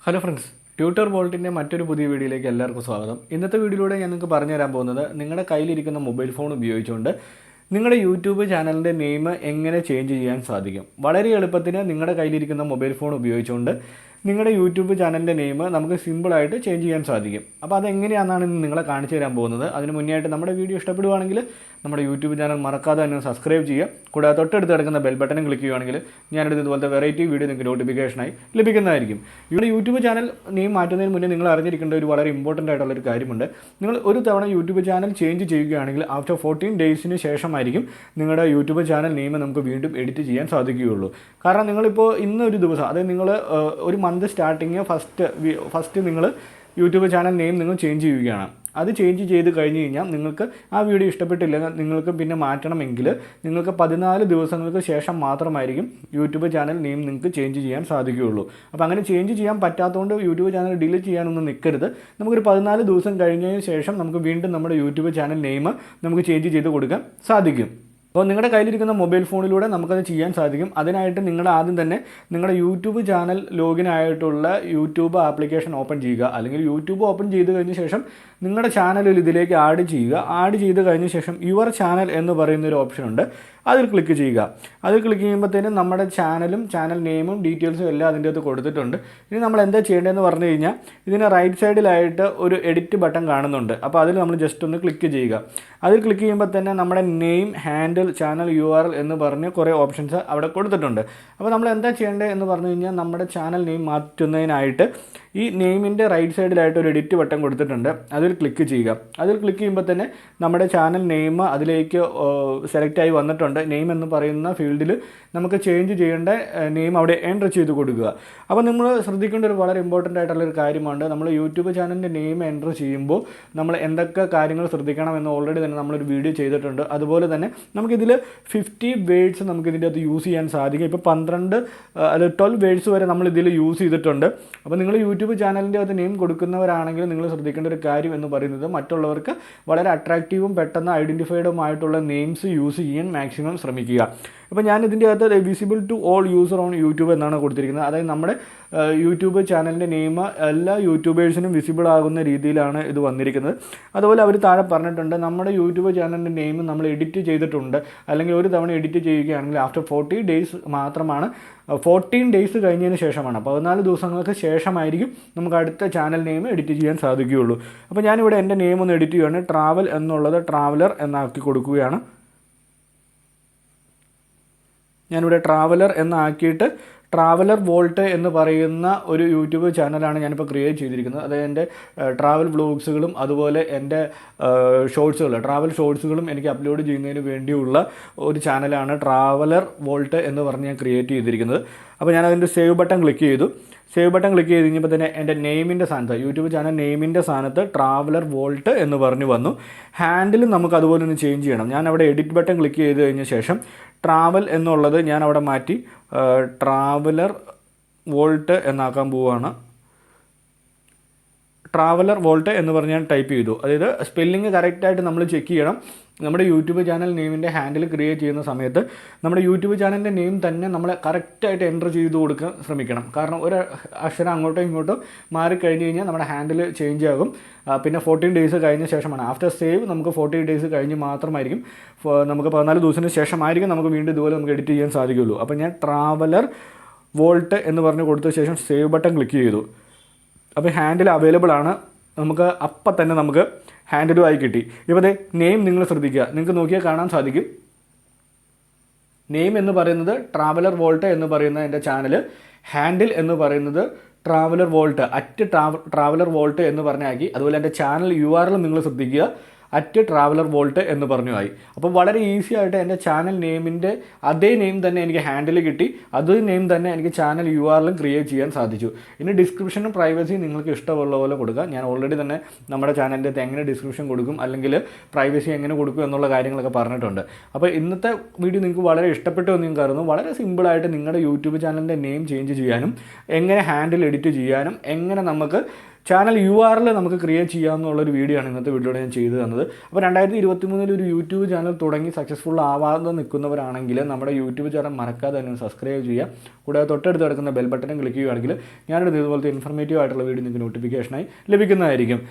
Hello friends, tutor വോൾട്ടിൻ്റെ മറ്റൊരു പുതിയ വീഡിയോയിലേക്ക് എല്ലാവർക്കും സ്വാഗതം. ഇന്നത്തെ വീഡിയോയിലൂടെ ഞാൻ നിങ്ങൾക്ക് പറഞ്ഞു തരാൻ പോകുന്നത് നിങ്ങളുടെ കയ്യിലിരിക്കുന്ന മൊബൈൽ ഫോൺ ഉപയോഗിച്ചുകൊണ്ട് നിങ്ങളുടെ യൂട്യൂബ് ചാനലിൻ്റെ നെയിം എങ്ങനെ ചേഞ്ച് ചെയ്യാൻ സാധിക്കും. വളരെ എളുപ്പത്തിന് നിങ്ങളുടെ കയ്യിലിരിക്കുന്ന മൊബൈൽ ഫോൺ ഉപയോഗിച്ചുകൊണ്ട് നിങ്ങളുടെ യൂട്യൂബ് ചാനലിൻ്റെ നെയിം നമുക്ക് സിമ്പിളായിട്ട് ചേഞ്ച് ചെയ്യാൻ സാധിക്കും. അപ്പോൾ അതെങ്ങനെയാണെന്നാണ് ഇന്ന് നിങ്ങളെ കാണിച്ചു തരാൻ പോകുന്നത്. അതിന് മുന്നേ ആയിട്ട് നമ്മുടെ വീഡിയോ ഇഷ്ടപ്പെടുവാണെങ്കിൽ നമ്മുടെ യൂട്യൂബ് ചാനൽ മറക്കാതെ തന്നെ സബ്സ്ക്രൈബ് ചെയ്യുക. കൂടാതെ തൊട്ടടുത്ത് കിടക്കുന്ന ബെൽ ബട്ടനും ക്ലിക്ക് ചെയ്യുകയാണെങ്കിൽ ഞാനെടുത്ത് ഇതുപോലത്തെ വെറൈറ്റി വീഡിയോ നിങ്ങൾക്ക് നോട്ടിഫിക്കേഷനായി ലഭിക്കുന്നതായിരിക്കും. ഇവിടെ യൂട്യൂബ് ചാനൽ നെയിം മാറ്റുന്നതിന് മുന്നേ നിങ്ങൾ അറിഞ്ഞിരിക്കേണ്ട ഒരു വളരെ ഇമ്പോർട്ടൻ്റ് ആയിട്ടുള്ളൊരു കാര്യമുണ്ട്. നിങ്ങൾ ഒരു തവണ യൂട്യൂബ് ചാനൽ ചേഞ്ച് ചെയ്യുകയാണെങ്കിൽ ആഫ്റ്റർ 14 ഡേയ്സിന് ശേഷമായിരിക്കും നിങ്ങളുടെ യൂട്യൂബ് ചാനൽ നെയിം നമുക്ക് വീണ്ടും എഡിറ്റ് ചെയ്യാൻ സാധിക്കുകയുള്ളൂ. കാരണം നിങ്ങളിപ്പോൾ ഇന്നൊരു ദിവസം, അതായത് നിങ്ങൾ ഒരു മന്ത് സ്റ്റാർട്ടിങ് ഫസ്റ്റ് നിങ്ങൾ യൂട്യൂബ് ചാനൽ നെയിം നിങ്ങൾ ചേഞ്ച് ചെയ്യുകയാണ്. അത് ചേഞ്ച് ചെയ്ത് കഴിഞ്ഞ് കഴിഞ്ഞാൽ നിങ്ങൾക്ക് ആ വീഡിയോ ഇഷ്ടപ്പെട്ടില്ല, നിങ്ങൾക്ക് പിന്നെ മാറ്റണമെങ്കിൽ നിങ്ങൾക്ക് 14 ദിവസങ്ങൾക്ക് ശേഷം മാത്രമായിരിക്കും യൂട്യൂബ് ചാനൽ നെയിം നിങ്ങൾക്ക് ചേഞ്ച് ചെയ്യാൻ സാധിക്കുകയുള്ളൂ. അപ്പോൾ അങ്ങനെ ചേഞ്ച് ചെയ്യാൻ പറ്റാത്തതുകൊണ്ട് യൂട്യൂബ് ചാനൽ ഡിലീറ്റ് ചെയ്യാനൊന്നും നിൽക്കരുത്. നമുക്കൊരു 14 ദിവസം കഴിഞ്ഞതിന് ശേഷം നമുക്ക് വീണ്ടും നമ്മുടെ യൂട്യൂബ് ചാനൽ നെയിം നമുക്ക് ചേഞ്ച് ചെയ്ത് കൊടുക്കാൻ സാധിക്കും. അപ്പോൾ നിങ്ങളുടെ കയ്യിലിരിക്കുന്ന മൊബൈൽ ഫോണിലൂടെ നമുക്കത് ചെയ്യാൻ സാധിക്കും. അതിനായിട്ട് നിങ്ങൾ ആദ്യം തന്നെ നിങ്ങളുടെ യൂട്യൂബ് ചാനൽ ലോഗിൻ ആയിട്ടുള്ള യൂട്യൂബ് ആപ്ലിക്കേഷൻ ഓപ്പൺ ചെയ്യുക. അല്ലെങ്കിൽ യൂട്യൂബ് ഓപ്പൺ ചെയ്ത് കഴിഞ്ഞ ശേഷം നിങ്ങളുടെ ചാനലിൽ ഇതിലേക്ക് ആഡ് ചെയ്യുക. ആഡ് ചെയ്ത് കഴിഞ്ഞ ശേഷം യുവർ ചാനൽ എന്ന് പറയുന്നൊരു ഓപ്ഷൻ ഉണ്ട്, അതിൽ ക്ലിക്ക് ചെയ്യുക. അതിൽ ക്ലിക്ക് ചെയ്യുമ്പോഴത്തേനും നമ്മുടെ ചാനലും ചാനൽ നെയിമും ഡീറ്റെയിൽസും എല്ലാം അതിൻ്റെ അകത്ത് കൊടുത്തിട്ടുണ്ട്. ഇനി നമ്മൾ എന്താ ചെയ്യേണ്ടതെന്ന് പറഞ്ഞു കഴിഞ്ഞാൽ ഇതിന് റൈറ്റ് സൈഡിലായിട്ട് ഒരു എഡിറ്റ് ബട്ടൺ കാണുന്നുണ്ട്. അപ്പോൾ അതിൽ നമ്മൾ ജസ്റ്റ് ഒന്ന് ക്ലിക്ക് ചെയ്യുക. അതിൽ ക്ലിക്ക് ചെയ്യുമ്പോൾ തന്നെ നമ്മുടെ നെയിം, ഹാൻഡിൽ, ചാനൽ URL എന്ന് പറഞ്ഞ് കുറേ ഓപ്ഷൻസ് അവിടെ കൊടുത്തിട്ടുണ്ട്. അപ്പോൾ നമ്മൾ എന്താ ചെയ്യേണ്ടത് എന്ന് പറഞ്ഞു കഴിഞ്ഞാൽ നമ്മുടെ ചാനൽ നെയിം മാറ്റുന്നതിനായിട്ട് ഈ നെയിമിൻ്റെ റൈറ്റ് സൈഡിലായിട്ട് ഒരു എഡിറ്റ് ബട്ടൺ കൊടുത്തിട്ടുണ്ട്, അതിൽ ക്ലിക്ക് ചെയ്യുക. അതിൽ ക്ലിക്ക് ചെയ്യുമ്പോൾ തന്നെ നമ്മുടെ ചാനൽ നെയിം അതിലേക്ക് സെലക്റ്റായി വന്നിട്ടുണ്ട്. നെയിം എന്ന് പറയുന്ന ഫീൽഡിൽ നമുക്ക് ചേഞ്ച് ചെയ്യേണ്ട നെയിം അവിടെ എൻ്റർ ചെയ്ത് കൊടുക്കുക. അപ്പോൾ നമ്മൾ ശ്രദ്ധിക്കേണ്ട ഒരു വളരെ ഇമ്പോർട്ടൻ്റ് ആയിട്ടുള്ളൊരു കാര്യമാണ്, നമ്മൾ യൂട്യൂബ് ചാനലിൻ്റെ നെയിം എൻ്റർ ചെയ്യുമ്പോൾ നമ്മൾ എന്തൊക്കെ കാര്യങ്ങൾ ശ്രദ്ധിക്കണം എന്ന് ഓൾറെഡി തന്നെ നമ്മളൊരു വീഡിയോ ചെയ്തിട്ടുണ്ട്. അതുപോലെ തന്നെ നമുക്കിതിൽ 50 വേർഡ്സ് നമുക്കിതിൻ്റെ അകത്ത് യൂസ് ചെയ്യാൻ സാധിക്കും. ഇപ്പോൾ 12 വേർഡ്സ് വരെ നമ്മളിതിൽ യൂസ് ചെയ്തിട്ടുണ്ട്. അപ്പോൾ നിങ്ങൾ യൂട്യൂബ് ചാനലിൻ്റെ അകത്ത് നെയിം കൊടുക്കുന്നവരാണെങ്കിൽ നിങ്ങൾ ശ്രദ്ധിക്കേണ്ട ഒരു കാര്യം എന്ന് പറയുന്നത് മറ്റുള്ളവർക്ക് വളരെ അട്രാക്റ്റീവും പെട്ടെന്ന് ഐഡൻറ്റിഫൈഡുമായിട്ടുള്ള നെയിംസ് യൂസ് ചെയ്യാൻ മാക്സിമം ശ്രമിക്കുക. അപ്പോൾ ഞാൻ ഇതിൻ്റെ അകത്ത് visible to all user on YouTube എന്നാണ് കൊടുത്തിരിക്കുന്നത്. അതായത് നമ്മുടെ യൂട്യൂബ് ചാനലിൻ്റെ നെയിം എല്ലാ യൂട്യൂബേഴ്സിനും വിസിബിൾ ആകുന്ന രീതിയിലാണ് ഇത് വന്നിരിക്കുന്നത്. അതുപോലെ അവർ താഴെ പറഞ്ഞിട്ടുണ്ട്, നമ്മുടെ യൂട്യൂബ് ചാനലിൻ്റെ നെയിം നമ്മൾ എഡിറ്റ് ചെയ്തിട്ടുണ്ട്, അല്ലെങ്കിൽ ഒരു തവണ എഡിറ്റ് ചെയ്യുകയാണെങ്കിൽ ആഫ്റ്റർ 40 ഡേയ്സ് മാത്രമാണ്, 14 ഡേയ്സ് കഴിഞ്ഞതിന് ശേഷമാണ്, 14 ദിവസങ്ങൾക്ക് ശേഷമായിരിക്കും നമുക്ക് അടുത്ത ചാനൽ നെയിം എഡിറ്റ് ചെയ്യാൻ സാധിക്കുകയുള്ളൂ. അപ്പോൾ ഞാനിവിടെ എൻ്റെ നെയിം ഒന്ന് എഡിറ്റ് ചെയ്യുകയാണ്. ട്രാവൽ എന്നുള്ളത് ട്രാവലർ എന്നാക്കി കൊടുക്കുകയാണ്. ഞാനിവിടെ ട്രാവലർ എന്നാക്കിയിട്ട് ട്രാവലർ വോൾട്ട് എന്ന് പറയുന്ന ഒരു യൂട്യൂബ് ചാനലാണ് ഞാനിപ്പോൾ ക്രിയേറ്റ് ചെയ്തിരിക്കുന്നത്. അതായത് എൻ്റെ ട്രാവൽ വ്ലോഗ്സുകളും അതുപോലെ എൻ്റെ ട്രാവൽ ഷോർട്സുകളും എനിക്ക് അപ്ലോഡ് ചെയ്യുന്നതിന് വേണ്ടിയുള്ള ഒരു ചാനലാണ് ട്രാവലർ വോൾട്ട് എന്ന് പറഞ്ഞ് ഞാൻ ക്രിയേറ്റ് ചെയ്തിരിക്കുന്നത്. അപ്പോൾ ഞാനതിൻ്റെ സേവ് ബട്ടൺ ക്ലിക്ക് ചെയ്തു. സേവ് ബട്ടൺ ക്ലിക്ക് ചെയ്ത് കഴിഞ്ഞപ്പോൾ തന്നെ എൻ്റെ നെയിമിൻ്റെ സ്ഥാനത്ത്, യൂട്യൂബ് ചാനൽ നെയിമിൻ്റെ സ്ഥാനത്ത് ട്രാവലർ വോൾട്ട് എന്ന് പറഞ്ഞ് വന്നു. ഹാൻഡിൽ നമുക്ക് അതുപോലെ ഒന്ന് ചേഞ്ച് ചെയ്യണം. ഞാൻ അവിടെ എഡിറ്റ് ബട്ടൺ ക്ലിക്ക് ചെയ്ത് കഴിഞ്ഞ ശേഷം ട്രാവൽ എന്നുള്ളത് ഞാൻ അവിടെ മാറ്റി ട്രാവലർ വോൾട്ട് എന്നാക്കാൻ പോവുകയാണ്. ട്രാവലർ വോൾട്ട് എന്ന് പറഞ്ഞ് ഞാൻ ടൈപ്പ് ചെയ്തു. അതായത് സ്പെല്ലിങ് കറക്റ്റായിട്ട് നമ്മൾ ചെക്ക് ചെയ്യണം. നമ്മുടെ യൂട്യൂബ് ചാനൽ നെയിമിൻ്റെ ഹാൻഡിൽ ക്രിയേറ്റ് ചെയ്യുന്ന സമയത്ത് നമ്മുടെ യൂട്യൂബ് ചാനലിൻ്റെ നെയിം തന്നെ നമ്മൾ കറക്റ്റായിട്ട് എൻ്റർ ചെയ്ത് കൊടുക്കാൻ ശ്രമിക്കണം. കാരണം ഒരു അക്ഷരം അങ്ങോട്ടോ ഇങ്ങോട്ടോ മാറിക്കഴിഞ്ഞ് കഴിഞ്ഞാൽ നമ്മുടെ ഹാൻഡിൽ ചേഞ്ച് ആകും. പിന്നെ 14 ഡേയ്സ് കഴിഞ്ഞ ശേഷമാണ്, ആഫ്റ്റർ സേവ് നമുക്ക് 40 ഡേയ്സ് കഴിഞ്ഞ് മാത്രമായിരിക്കും, നമുക്ക് 14 ദിവസത്തിന് ശേഷമായിരിക്കും നമുക്ക് വീണ്ടും ഇതുപോലെ നമുക്ക് എഡിറ്റ് ചെയ്യാൻ സാധിക്കുകയുള്ളൂ. അപ്പോൾ ഞാൻ ട്രാവലർ വോൾട്ട് എന്ന് പറഞ്ഞ് കൊടുത്ത ശേഷം സേവ് ബട്ടൺ ക്ലിക്ക് ചെയ്തു. അപ്പോൾ ഹാൻഡിൽ അവൈലബിൾ ആണ്, നമുക്ക് അപ്പം തന്നെ നമുക്ക് ഹാൻഡിലുമായി കിട്ടി. ഇപ്പോൾ നെയിം നിങ്ങൾ ശ്രദ്ധിക്കുക, നിങ്ങൾക്ക് നോക്കിയാൽ കാണാൻ സാധിക്കും. നെയിം എന്ന് പറയുന്നത് ട്രാവലർ വോൾട്ട് എന്ന് പറയുന്ന എൻ്റെ ചാനൽ, ഹാൻഡിൽ എന്ന് പറയുന്നത് ട്രാവലർ വോൾട്ട് @ട്രാവലർ വോൾട്ട് എന്ന് പറഞ്ഞാക്കി. അതുപോലെ എൻ്റെ ചാനൽ URL നിങ്ങൾ ശ്രദ്ധിക്കുക, @ട്രാവലർ വോൾട്ട് എന്ന് പറഞ്ഞു ആയി. അപ്പോൾ വളരെ ഈസി ആയിട്ട് എൻ്റെ ചാനൽ നെയിമിൻ്റെ അതേ നെയിം തന്നെ എനിക്ക് ഹാൻഡിൽ കിട്ടി, അതേ നെയിം തന്നെ എനിക്ക് ചാനൽ URL ക്രിയേറ്റ് ചെയ്യാൻ സാധിച്ചു. ഇനി ഡിസ്ക്രിപ്ഷനും പ്രൈവസി നിങ്ങൾക്ക് ഇഷ്ടമുള്ള പോലെ കൊടുക്കുക. ഞാൻ ഓൾറെഡി തന്നെ നമ്മുടെ ചാനലിൻ്റെ എങ്ങനെ ഡിസ്ക്രിപ്ഷൻ കൊടുക്കും അല്ലെങ്കിൽ പ്രൈവസി എങ്ങനെ കൊടുക്കും എന്നുള്ള കാര്യങ്ങളൊക്കെ പറഞ്ഞിട്ടുണ്ട്. അപ്പോൾ ഇന്നത്തെ വീഡിയോ നിങ്ങൾക്ക് വളരെ ഇഷ്ടപ്പെട്ടു എന്ന് ഞാൻ കരുതുന്നു. വളരെ സിമ്പിളായിട്ട് നിങ്ങളുടെ യൂട്യൂബ് ചാനലിൻ്റെ നെയിം ചേഞ്ച് ചെയ്യാനും എങ്ങനെ ഹാൻഡിൽ എഡിറ്റ് ചെയ്യാനും എങ്ങനെ നമുക്ക് ചാനൽ URL നമുക്ക് ക്രിയേറ്റ് ചെയ്യാമെന്നുള്ളൊരു വീഡിയോ ആണ് ഇന്നത്തെ വീഡിയോയിൽ ഞാൻ ചെയ്തു തന്നത്. അപ്പോൾ 2023 ഒരു യൂട്യൂബ് ചാനൽ തുടങ്ങി സക്സസ്ഫുൾ ആവാതെ നിൽക്കുന്നവരാണെങ്കിൽ നമ്മുടെ യൂട്യൂബ് ചാനൽ മറക്കാതെ തന്നെ സബ്സ്ക്രൈബ് ചെയ്യുക. കൂടാതെ തൊട്ടടുത്ത് കിടക്കുന്ന ബെൽ ബട്ടൺ ക്ലിക്ക് ചെയ്യുകയാണെങ്കിൽ ഞാനിടുന്ന ഇതുപോലത്തെ ഇൻഫർമേറ്റീവ് ആയിട്ടുള്ള വീഡിയോ നിങ്ങൾക്ക് നോട്ടിഫിക്കേഷനായി ലഭിക്കുന്നതായിരിക്കും.